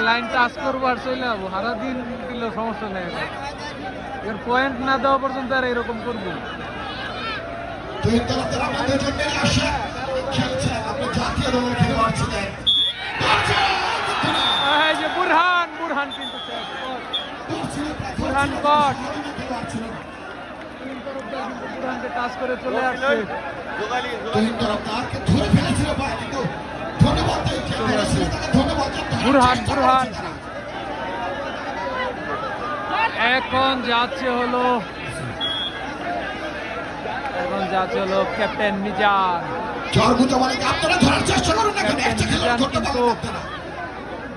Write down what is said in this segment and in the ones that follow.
Line touch করবো আর চলে যাবো, সারাদিন দিল সমস্যা নেই। এর পয়েন্ট না দেওয়া পর্যন্ত আর এরকম করবো। বুরহান বুরহান কিন্তু বুরহান কট বুরহানকে টাচ করে চলে আসছে। বুরহান বুরহান এখন যাচ্ছে হলো ক্যাপ্টেন মিজান। কিন্তু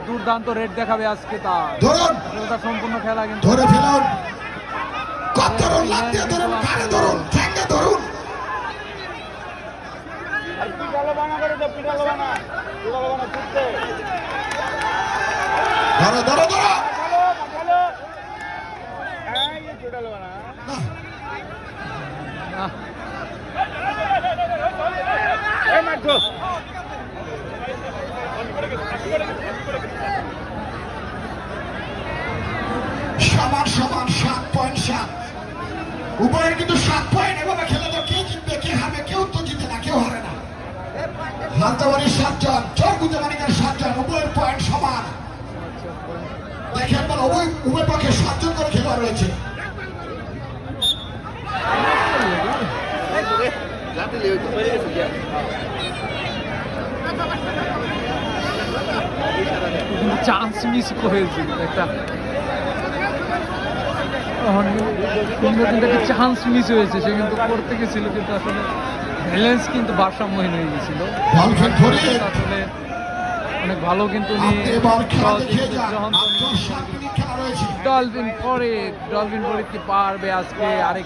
দুর্দান্ত রেড দেখাবে আজকে, তার সম্পূর্ণ খেলা কিন্তু সমান সমান 7.7 উভয়ের কিন্তু 7 পয়েন্ট। এভাবে খেলে তো কে জিতবে কে হারবে, কেউ তো জিতে না, কেউ হারে না। হালদাবাড়ির 7 জন, চরগুজমানিকের 7 জন, উভয়ের পয়েন্ট সমান। দেখেন বল, উভয় পক্ষে 7 জন করে খেলোয়াড় রয়েছে। চান্স মিস হয়েছে একটা, চান্স মিস হয়েছে। সে কিন্তু করতে গেছিল, কিন্তু আসলে ব্যালেন্স কিন্তু ভারসাম্যহীন হয়ে গেছিল। আসলে অনেক ভালো কিন্তু ডলফিন ফরিদ কি পারবে আজকে আরেক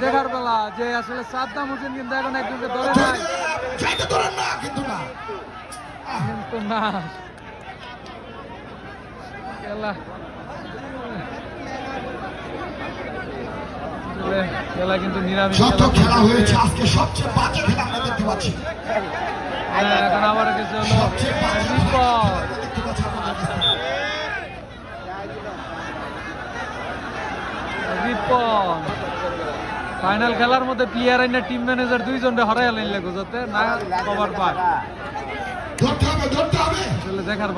দেখার বেলা যে আসলে সাদ্দাম হোসেন কিন্তু এখন একজনকে ধরে নাই, কিন্তু না খেলা কিন্তু নিরামিষ খেলা হয়েছে আজকে, সবচেয়ে বাজে খেলা আমরা দেখতে পাচ্ছি। এখন আবার কিছু ফাইনাল খেলার মধ্যে প্লেয়ার আইনা টিম ম্যানেজার দুইজনকে হরাই আনলে যাতে না কভার পায়, দেখার